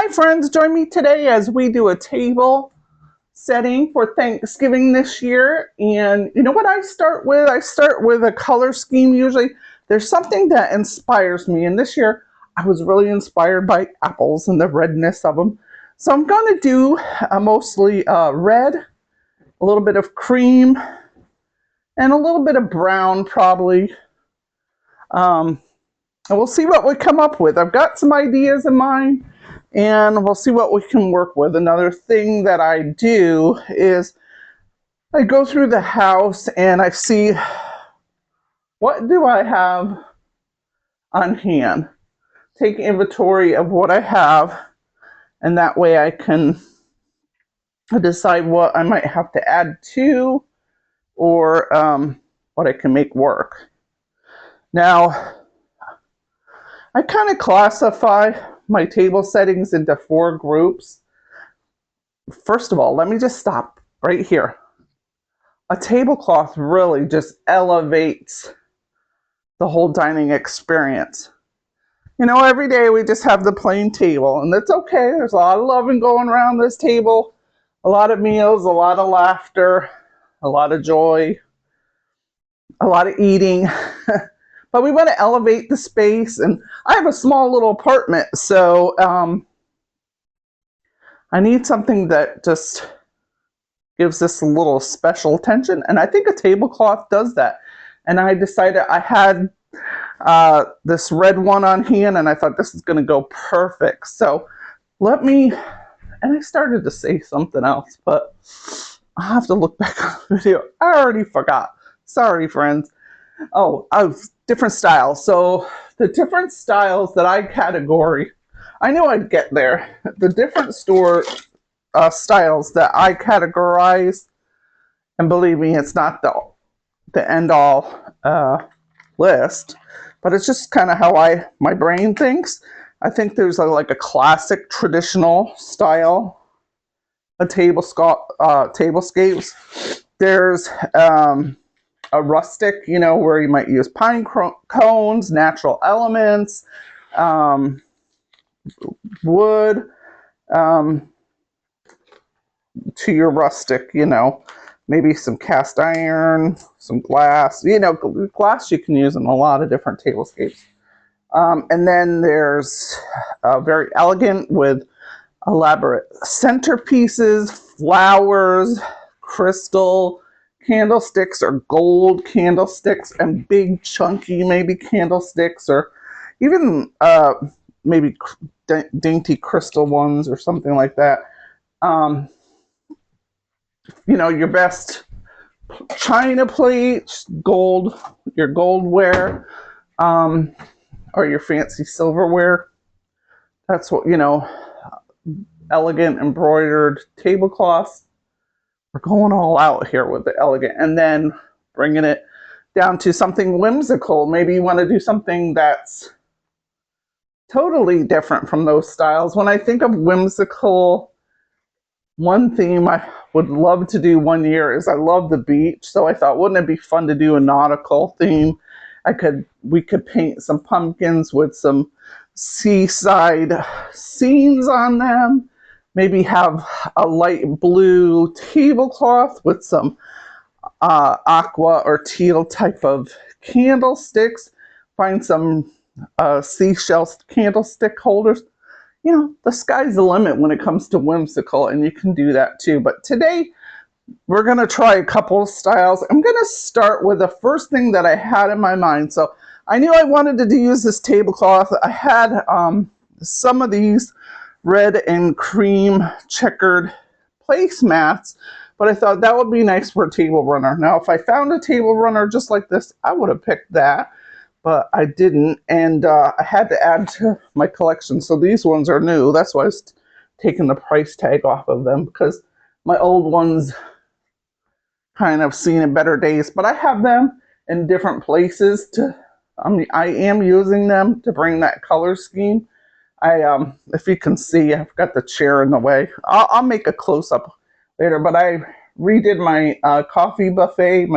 Hi friends, join me today as we do a table setting for Thanksgiving this year. And you know what I start with? I start with a color scheme usually. There's something that inspires me, and this year I was really inspired by apples and the redness of them. So I'm going to do mostly red, a little bit of cream, and a little bit of brown probably. And we'll see what we come up with. I've got some ideas in mind, and we'll see what we can work with. Another thing that I do is I go through the house and I see, what do I have on hand? Take inventory of what I have, and that way I can decide what I might have to add to, or what I can make work. Now, I kind of classify my table settings into 4 groups. First of all, let me just stop right here. A tablecloth really just elevates the whole dining experience. You know, every day we just have the plain table, and that's okay. There's a lot of loving going around this table, a lot of meals, a lot of laughter, a lot of joy, a lot of eating. But we want to elevate the space, and I have a small little apartment, so I need something that just gives this a little special attention, and I think a tablecloth does that. And I decided I had this red one on hand, and I thought this is going to go perfect. So let me, and I started to say something else, but I'll have to look back on the video. I already forgot. Sorry, friends. Oh, different styles. So the different styles that I category, I knew I'd get there. The different styles that I categorize, and believe me, it's not the end all list, but it's just kind of how my brain thinks. I think there's like a classic traditional style, a tablescapes. There's a rustic, you know, where you might use pine cones, natural elements, wood, to your rustic, you know, maybe some cast iron, some glass. You know, glass you can use in a lot of different tablescapes. And then there's very elegant with elaborate centerpieces, flowers, crystal candlesticks, or gold candlesticks, and big chunky maybe candlesticks, or even maybe dainty crystal ones or something like that. You know, your best china plates, gold, your goldware, or your fancy silverware. That's what, you know, elegant embroidered tablecloths. We're going all out here with the elegant, and then bringing it down to something whimsical. Maybe you want to do something that's totally different from those styles. When I think of whimsical, one theme I would love to do one year is, I love the beach. So I thought, wouldn't it be fun to do a nautical theme? We could paint some pumpkins with some seaside scenes on them. Maybe have a light blue tablecloth with some aqua or teal type of candlesticks. Find some seashell candlestick holders. You know, the sky's the limit when it comes to whimsical, and you can do that too. But today, we're going to try a couple of styles. I'm going to start with the first thing that I had in my mind. So I knew I wanted to use this tablecloth. I had some of these red and cream checkered placemats, but I thought that would be nice for a table runner. Now, if I found a table runner just like this, I would have picked that, but I didn't, and I had to add to my collection. So these ones are new. That's why I was taking the price tag off of them, because my old ones kind of seen better days. But I have them in different places I am using them to bring that color scheme. If you can see, I've got the chair in the way. I'll make a close-up later, but I redid my coffee buffet.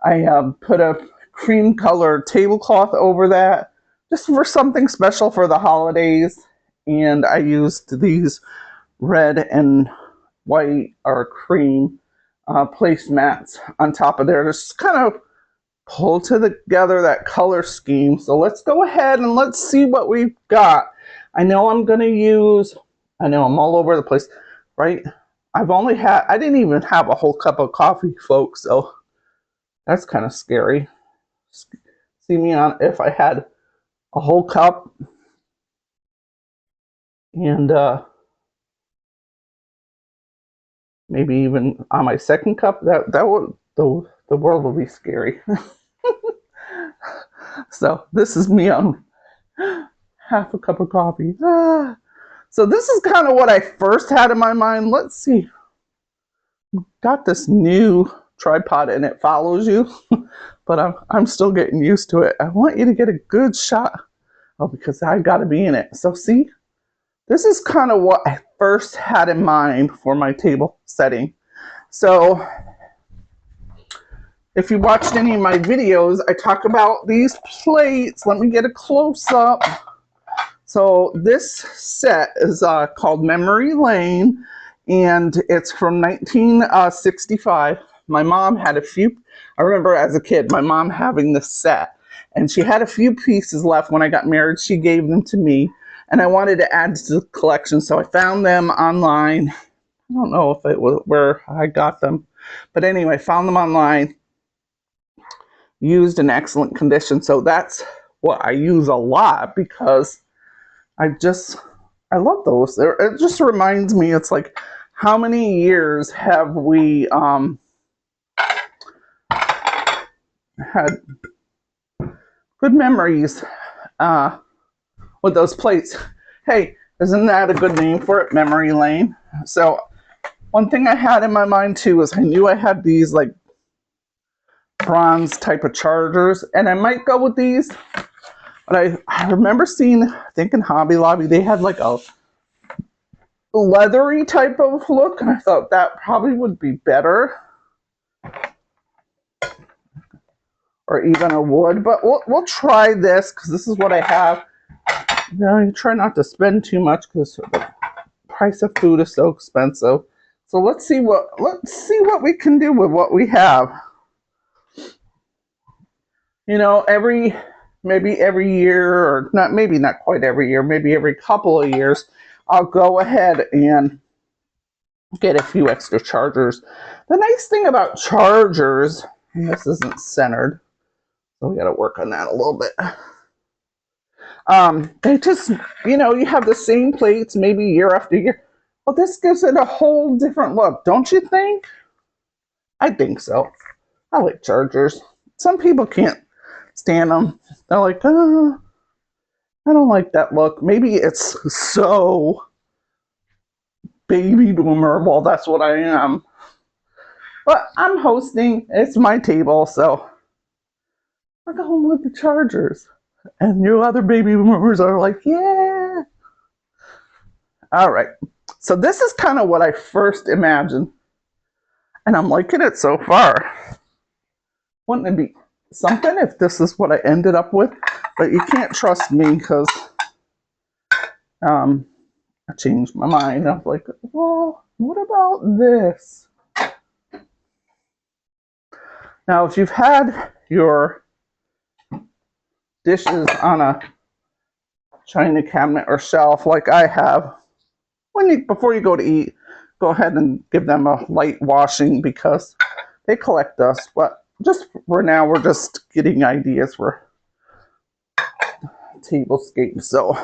I put a cream-colored tablecloth over that, just for something special for the holidays. and I used these red and white or cream placemats on top of there to just kind of pull together that color scheme. So let's go ahead and let's see what we've got. I know I'm going to use, I know I'm all over the place, right? I didn't even have a whole cup of coffee, folks, so that's kind of scary. See me on if I had a whole cup and maybe even on my second cup, that would the world will be scary. So this is me on half a cup of coffee. So this is kind of what I first had in my mind. Let's see. Got this new tripod and it follows you, but I'm still getting used to it. I want you to get a good shot. Oh, because I got to be in it. So see, this is kind of what I first had in mind for my table setting. So if you watched any of my videos, I talk about these plates. Let me get a close-up. So this set is called Memory Lane, and it's from 1965. My mom had a few, I remember as a kid, my mom having this set, and she had a few pieces left when I got married. She gave them to me, and I wanted to add to the collection, so I found them online. I don't know if it was where I got them, but anyway, found them online. Used in excellent condition, so that's what I use a lot because I love those. It just reminds me, it's like, how many years have we had good memories with those plates. Hey, isn't that a good name for it, Memory Lane? So one thing I had in my mind too is I knew I had these like bronze type of chargers, and I might go with these, but I remember seeing, I think in Hobby Lobby, they had like a leathery type of look, and I thought that probably would be better, or even a wood, but we'll try this because this is what I have. Now you try not to spend too much because the price of food is so expensive. So let's see what we can do with what we have. You know, maybe every year, or maybe not quite every year, maybe every couple of years, I'll go ahead and get a few extra chargers. The nice thing about chargers, and this isn't centered, so we got to work on that a little bit. They just, you know, you have the same plates maybe year after year. Well, this gives it a whole different look, don't you think? I think so. I like chargers. Some people can't stand them. They're like, oh, I don't like that look. Maybe it's so baby boomer. Well, that's what I am. But I'm hosting. It's my table, so we're going with the chargers. And you other baby boomers are like, yeah. All right. So this is kind of what I first imagined. And I'm liking it so far. Wouldn't it be something if this is what I ended up with? But you can't trust me because I changed my mind. I was like, well, what about this? Now, if you've had your dishes on a china cabinet or shelf like I have, before you go to eat, go ahead and give them a light washing because they collect dust. But just for now, we're just getting ideas for Tablescape. So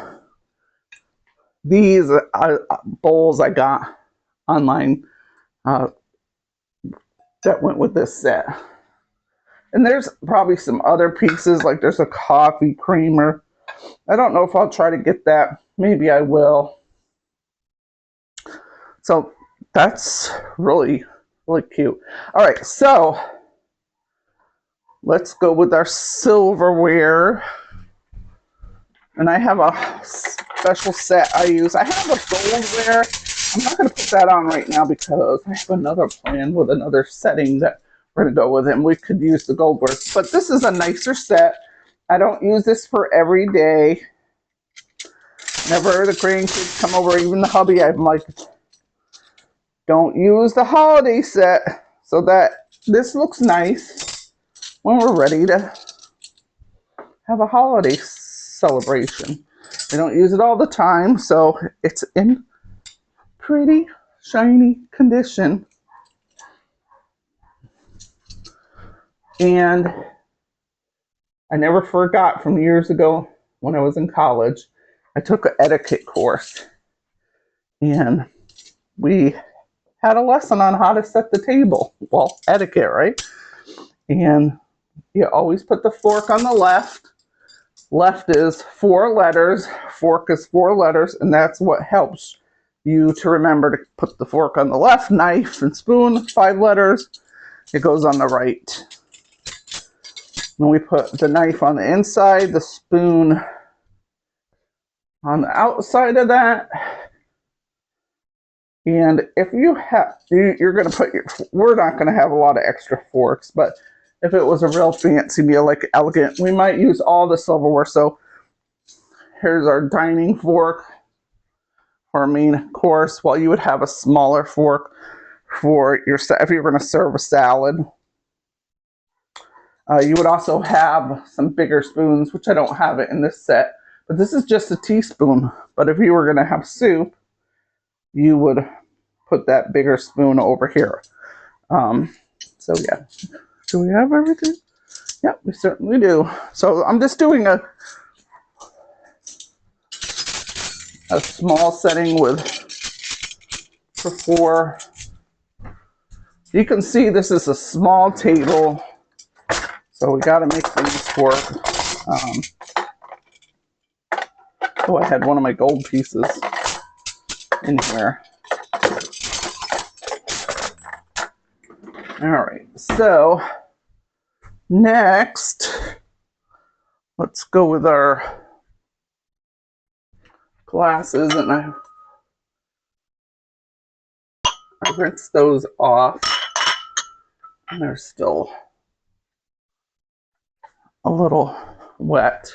these bowls I got online that went with this set. And there's probably some other pieces, like there's a coffee creamer. I don't know if I'll try to get that. Maybe I will. So that's really, really cute. All right, so let's go with our silverware. And I have a special set I use. I have a goldware. I'm not going to put that on right now because I have another plan with another setting that we're going to go with, and we could use the goldware. But this is a nicer set. I don't use this for every day. Whenever the grandkids come over, even the hubby, I'm like, don't use the holiday set, so that this looks nice when we're ready to have a holiday celebration. We don't use it all the time, so it's in pretty shiny condition. And I never forgot from years ago when I was in college, I took an etiquette course, and we had a lesson on how to set the table. Well, etiquette, right? And you always put the fork on the left. Left is 4 letters, fork is 4 letters, and that's what helps you to remember to put the fork on the left. Knife and spoon, 5 letters, it goes on the right. Then we put the knife on the inside, the spoon on the outside of that. And if you have, you're going to put your, we're not going to have a lot of extra forks, but if it was a real fancy meal, like elegant, we might use all the silverware. So here's our dining fork for our main course. Well, you would have a smaller fork for your, if you're going to serve a salad. You would also have some bigger spoons, which I don't have it in this set, but this is just a teaspoon. But if you were going to have soup, you would put that bigger spoon over here. So yeah, do we have everything? Yep, we certainly do. So I'm just doing a small setting with for 4. You can see this is a small table, so we got to make things work. Oh, I had one of my gold pieces in here. All right, so next, let's go with our glasses, and I rinsed those off, and they're still a little wet.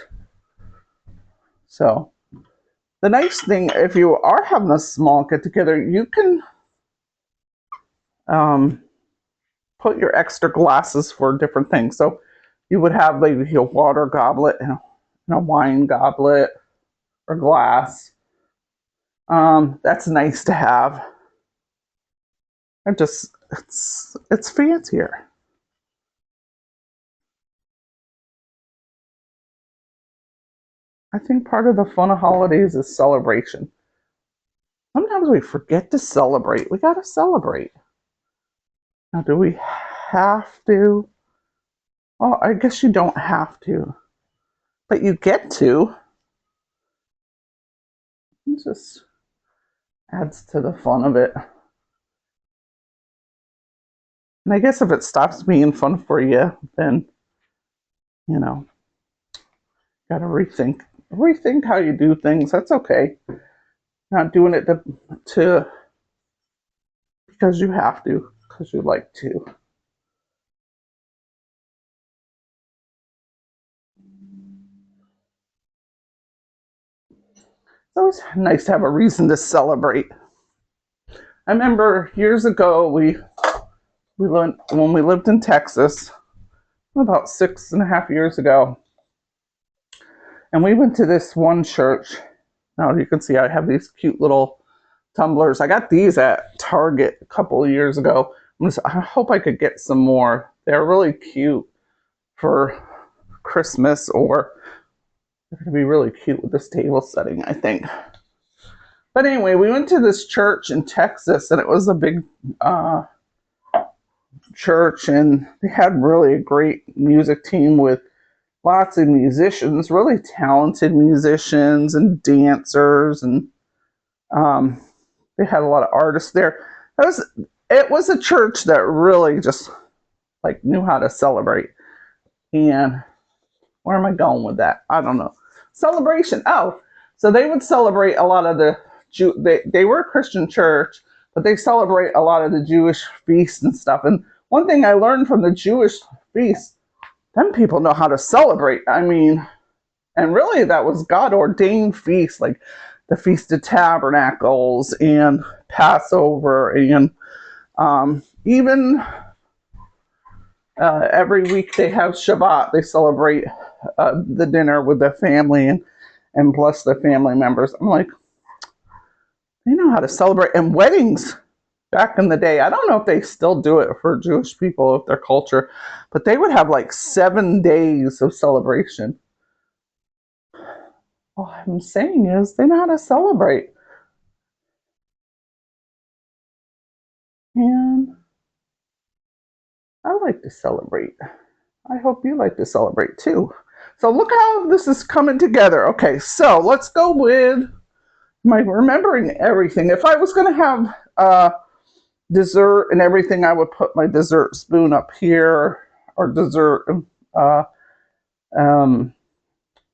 So the nice thing, if you are having a small get together, you can put your extra glasses for different things. So you would have maybe a water goblet and a wine goblet or glass. That's nice to have. And just it's fancier. I think part of the fun of holidays is celebration. Sometimes we forget to celebrate. We gotta celebrate. Now, do we have to? Well, I guess you don't have to, but you get to. It just adds to the fun of it. And I guess if it stops being fun for you, then, you know, gotta rethink how you do things. That's okay. Not doing it to because you have to, because you like to. It's always nice to have a reason to celebrate. I remember years ago when we lived in Texas, about 6.5 years ago, and we went to this one church. Now you can see I have these cute little tumblers. I got these at Target a couple of years ago. I hope I could get some more. They're really cute for Christmas, or they're going to be really cute with this table setting, I think. But anyway, we went to this church in Texas, and it was a big church, and they had really a great music team with lots of musicians, really talented musicians and dancers, and they had a lot of artists there. It was a church that really just like knew how to celebrate. And where am I going with that? I don't know. Celebration. Oh, so they would celebrate a lot of the they were a Christian church, but they celebrate a lot of the Jewish feasts and stuff. And one thing I learned from the Jewish feasts, them people know how to celebrate. I mean, and really that was God ordained feast. Like the Feast of Tabernacles and Passover, and even every week they have Shabbat. They celebrate the dinner with their family and bless their family members. I'm like, they know how to celebrate. And weddings back in the day, I don't know if they still do it for Jewish people, if their culture, but they would have like 7 days of celebration. All I'm saying is they know how to celebrate. And I like to celebrate. I hope you like to celebrate too. So look how this is coming together. Okay, so let's go with my remembering everything. If I was going to have dessert and everything, I would put my dessert spoon up here, or dessert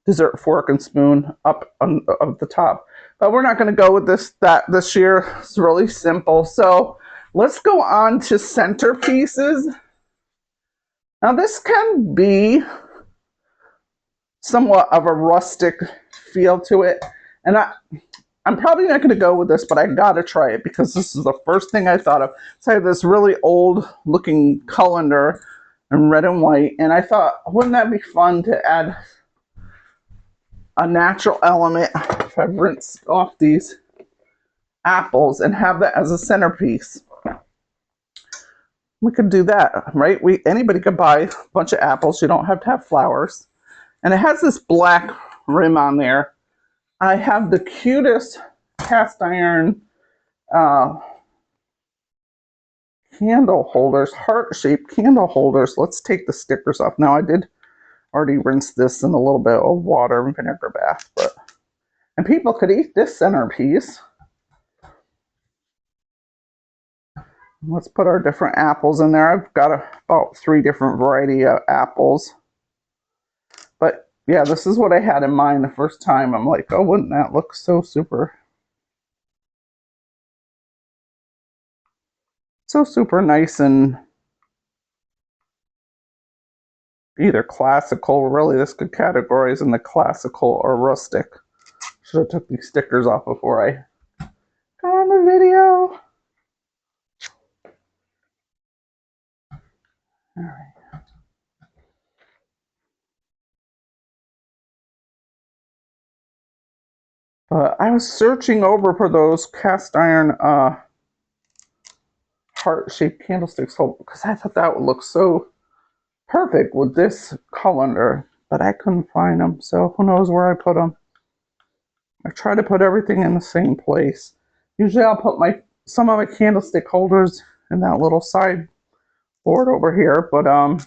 dessert fork and spoon up on the top. But we're not going to go with this year. It's really simple. So let's go on to centerpieces. Now this can be somewhat of a rustic feel to it, and I'm probably not going to go with this, but I got to try it because this is the first thing I thought of. So I have this really old looking colander in red and white, and I thought, wouldn't that be fun to add a natural element if I rinse off these apples and have that as a centerpiece. We could do that, right? Anybody could buy a bunch of apples. You don't have to have flowers. And it has this black rim on there. I have the cutest cast iron candle holders, heart-shaped candle holders. Let's take the stickers off. Now I did already rinse this in a little bit of water and vinegar bath, and people could eat this centerpiece. Let's put our different apples in there. I've got about 3 different variety of apples. But yeah, this is what I had in mind the first time. I'm like, oh, wouldn't that look so super nice and either classical, really this could categorize in the classical or rustic. Should have took these stickers off before I got on the video. All right. But I was searching over for those cast iron heart-shaped candlesticks because I thought that would look so perfect with this colander, but I couldn't find them, so who knows where I put them. I try to put everything in the same place. Usually I'll put some of my candlestick holders in that little side board over here, but I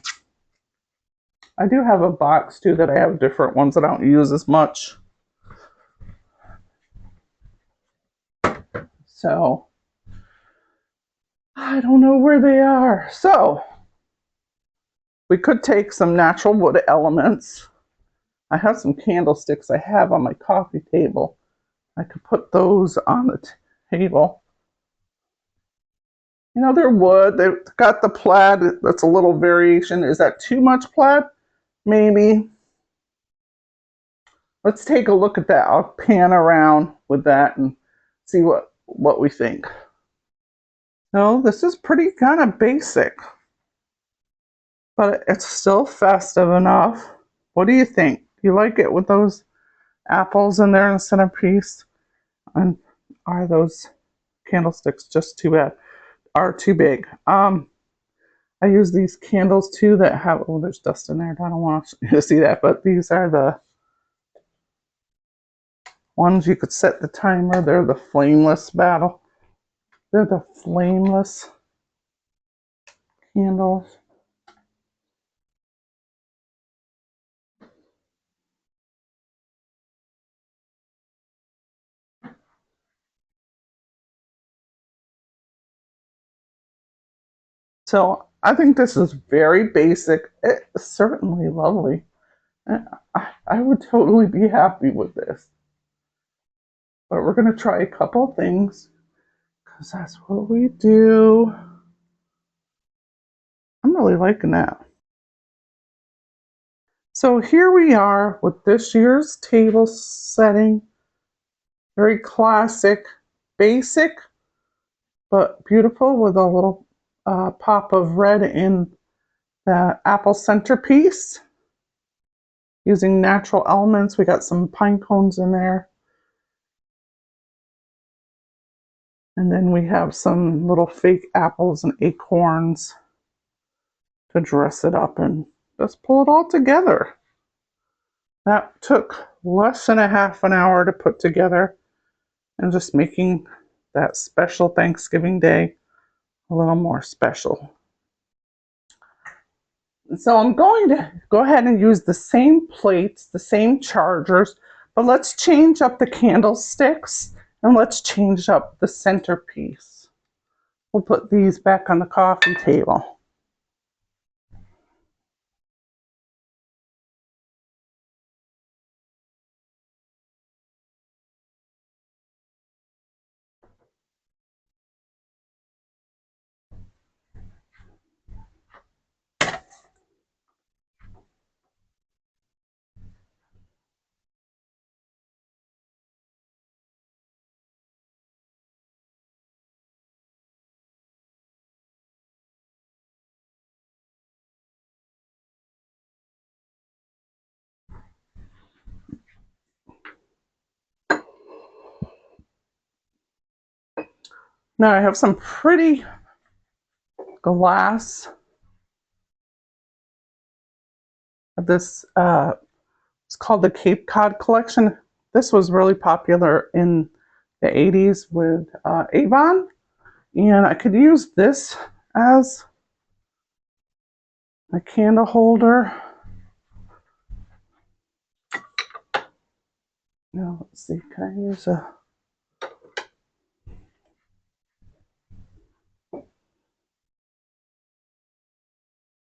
do have a box too that I have different ones that I don't use as much. So I don't know where they are. So we could take some natural wood elements. I have some candlesticks I have on my coffee table. I could put those on the table. You know, they're wood. They've got the plaid. That's a little variation. Is that too much plaid? Maybe. Let's take a look at that. I'll pan around with that and see what we think. So this is pretty kind of basic, but it's still festive enough. What do you think? Do you like it with those apples in there in the centerpiece? And are those candlesticks just are too big? I use these candles too that have, oh, there's dust in there. I don't want you to see that, but these are the ones you could set the timer. They're the flameless battle. They're the flameless candles. So I think this is very basic. It's certainly lovely. I would totally be happy with this. But we're going to try a couple of things because that's what we do. I'm really liking that. So here we are with this year's table setting. Very classic, basic, but beautiful with a little pop of red in the apple centerpiece. Using natural elements, we got some pine cones in there. And then we have some little fake apples and acorns to dress it up and just pull it all together. That took less than a half an hour to put together, and just making that special Thanksgiving Day a little more special. So I'm going to go ahead and use the same plates, the same chargers, but let's change up the candlesticks and let's change up the centerpiece. We'll put these back on the coffee table. Now I have some pretty glass. This it's called the Cape Cod collection. This was really popular in the 80s with Avon, and I could use this as a candle holder. Now let's see, can I use a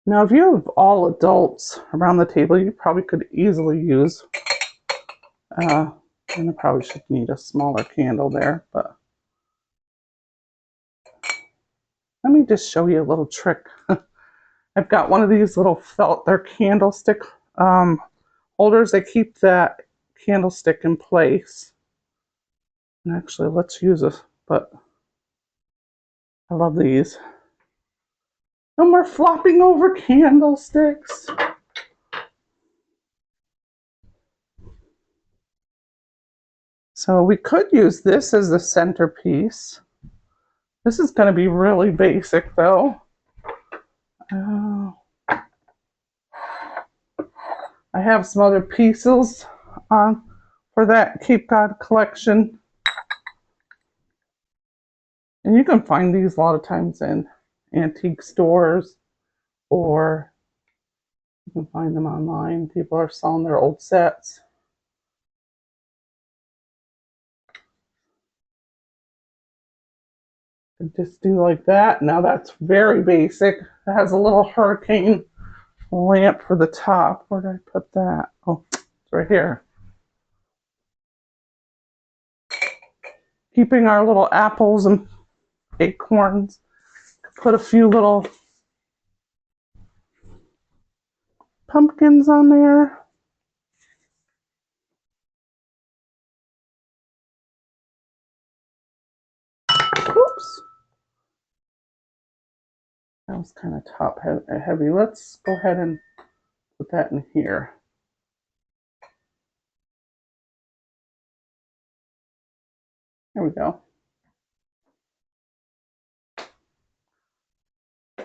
Now, if you have all adults around the table, you probably could easily use, and I probably should need a smaller candle there, but let me just show you a little trick. I've got one of these little felt, they're candlestick holders. They keep that candlestick in place. And actually, let's use this, but I love these. No more flopping over candlesticks. So we could use this as the centerpiece. This is going to be really basic though. I have some other pieces for that Cape Cod collection. And you can find these a lot of times in antique stores, or you can find them online. People are selling their old sets. And just do like that. Now that's very basic. It has a little hurricane lamp for the top. Where did I put that? Oh, it's right here. Keeping our little apples and acorns. Put a few little pumpkins on there. Oops. That was kind of top heavy. Let's go ahead and put that in here. There we go.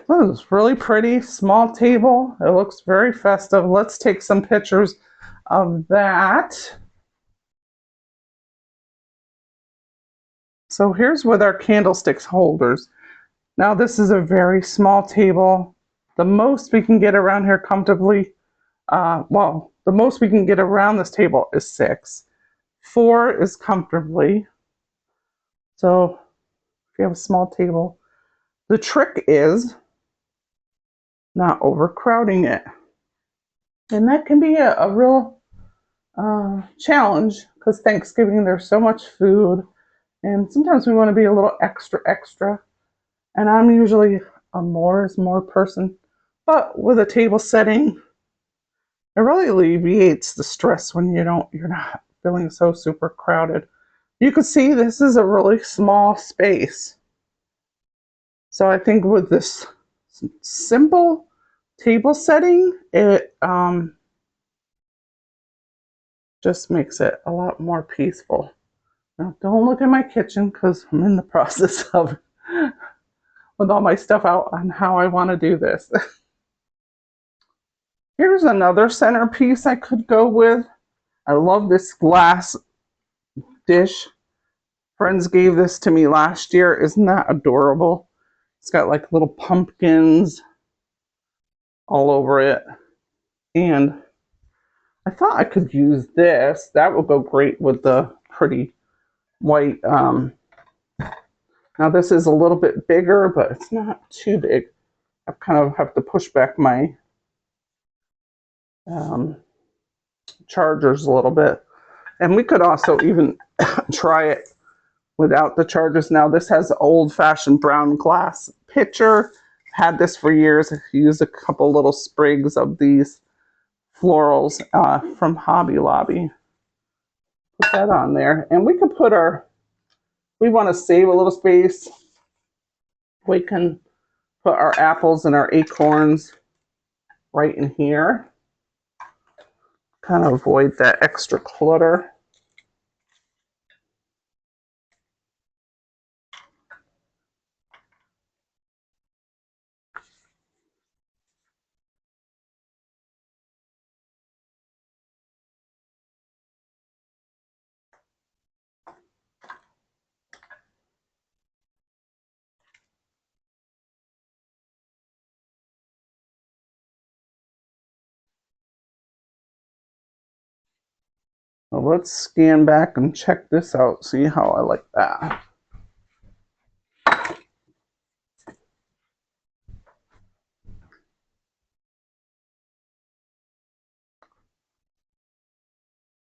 This is really pretty, small table. It looks very festive. Let's take some pictures of that. So here's with our candlesticks holders. Now this is a very small table. The most we can get around here comfortably, well, the most we can get around this table is 6. 4 is comfortably. So if you have a small table, the trick is not overcrowding it. And that can be a real challenge, because Thanksgiving there's so much food, and sometimes we want to be a little extra. And I'm usually a more is more person, but with a table setting, it really alleviates the stress when you're not feeling so super crowded. You can see this is a really small space. So I think with this simple table setting, it just makes it a lot more peaceful. Now, don't look at my kitchen because I'm in the process of with all my stuff out on how I want to do this. Here's another centerpiece I could go with. I love this glass dish. Friends gave this to me last year. Isn't that adorable? It's got like little pumpkins all over it. And I thought I could use this. That would go great with the pretty white. Now this is a little bit bigger, but it's not too big. I kind of have to push back my chargers a little bit. And we could also even try it without the chargers. Now this has an old-fashioned brown glass pitcher. Had this for years. I used a couple little sprigs of these florals from Hobby Lobby. Put that on there. And we could put we want to save a little space. We can put our apples and our acorns right in here. Kind of avoid that extra clutter. So let's scan back and check this out, see how I like that.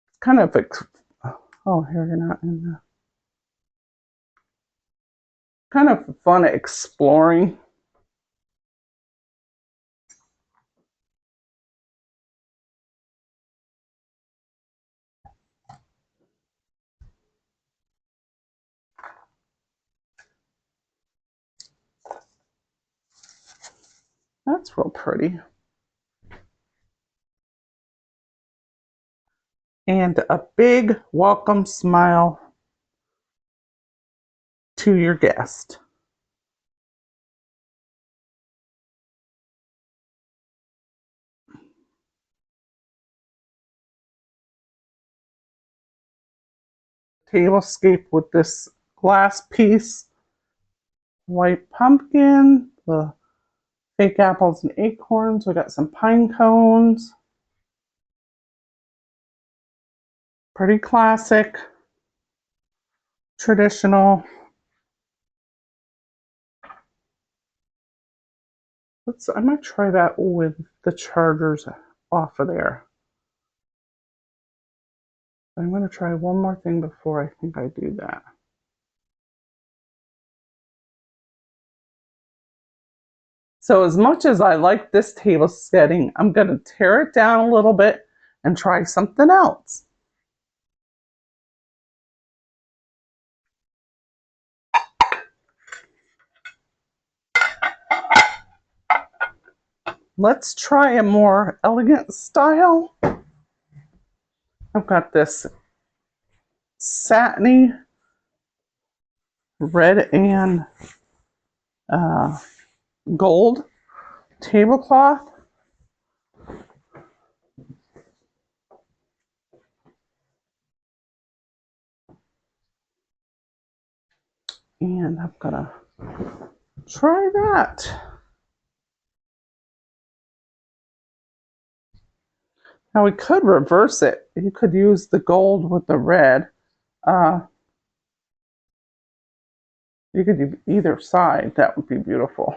It's kind of, oh, here you're not in the, kind of fun exploring. That's real pretty. And a big welcome smile to your guest. Tablescape with this glass piece, white pumpkin, the fake apples and acorns. We got some pine cones. Pretty classic, traditional. I might try that with the chargers off of there. I'm going to try one more thing before I think I do that. So as much as I like this table setting, I'm going to tear it down a little bit and try something else. Let's try a more elegant style. I've got this satiny red and gold tablecloth. And I'm gonna try that. Now we could reverse it. You could use the gold with the red. You could do either side. That would be beautiful.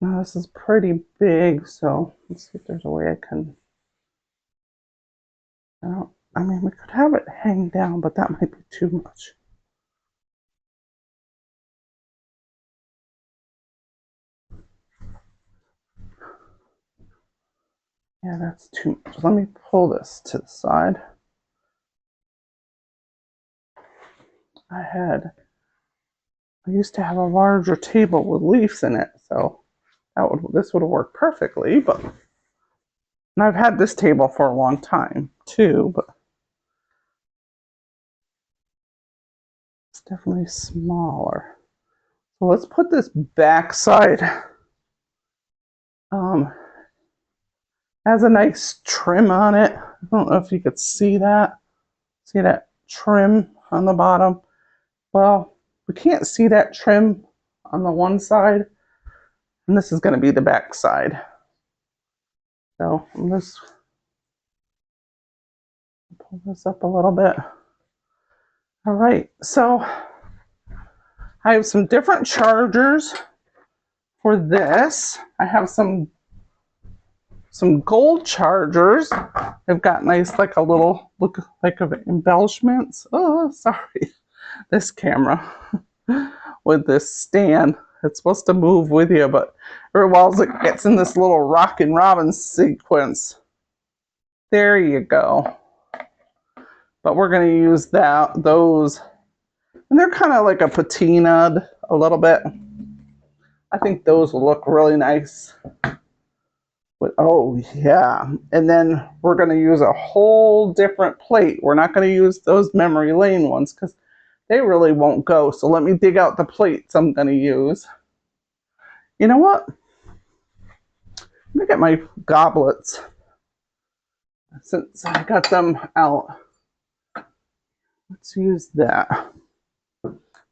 Now this is pretty big, so let's see if there's a way I can. I mean, we could have it hang down, but that might be too much. Yeah, that's too much. Let me pull this to the side. I used to have a larger table with leaves in it, so this would have worked perfectly, but and I've had this table for a long time too, but it's definitely smaller. So let's put this back side. Has a nice trim on it. I don't know if you could see that. See that trim on the bottom? Well, we can't see that trim on the one side, and this is going to be the back side. So I'm just pull this up a little bit. All right, so I have some different chargers for this. I have some gold chargers. They've got nice, like a little look like of embellishments. Oh, sorry, this camera with this stand. It's supposed to move with you, but every while it gets in this little Rockin' Robin sequence. There you go. But we're going to use those, and they're kind of like a patinaed a little bit. I think those will look really nice. But, oh yeah, and then we're going to use a whole different plate. We're not going to use those memory lane ones because they really won't go. So let me dig out the plates I'm going to use. You know what? Let me get my goblets since I got them out. Let's use that.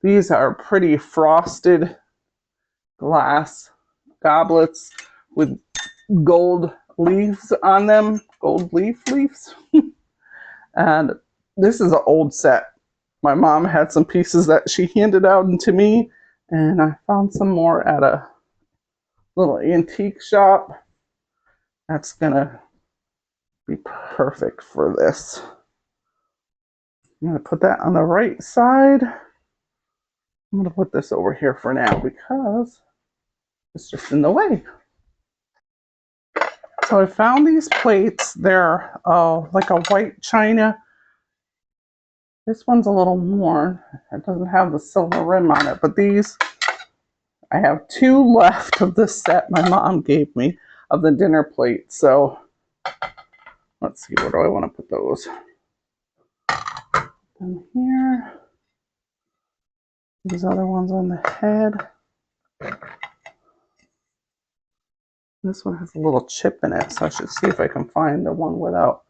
These are pretty frosted glass goblets with gold leaves on them, gold leaves. And this is an old set. My mom had some pieces that she handed out to me, and I found some more at a little antique shop. That's gonna be perfect for this. I'm gonna put that on the right side. I'm gonna put this over here for now because it's just in the way. So I found these plates. They're like a white china. This one's a little worn. It doesn't have the silver rim on it, but these, I have 2 left of the set my mom gave me of the dinner plate. So let's see, where do I want to put those? In here. These other ones on the head. This one has a little chip in it, so I should see if I can find the one without.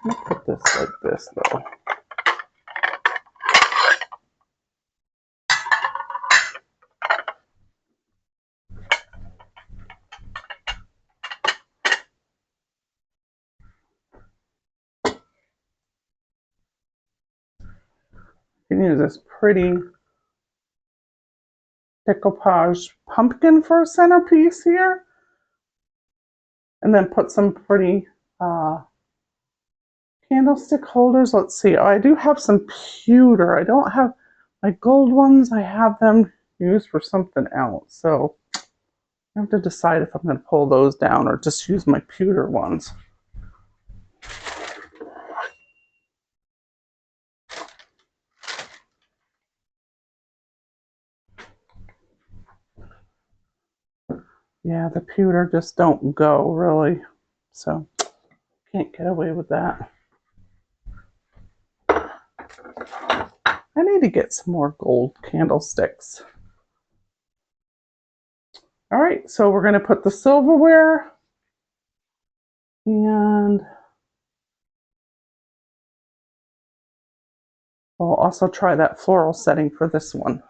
Let me put this like this though. You can use this pretty decoupage pumpkin for a centerpiece here. And then put some pretty candlestick holders. Let's see. Oh, I do have some pewter. I don't have my gold ones. I have them used for something else. So I have to decide if I'm going to pull those down or just use my pewter ones. Yeah, the pewter just don't go really. So can't get away with that. I need to get some more gold candlesticks. All right, so we're going to put the silverware and we'll also try that floral setting for this one.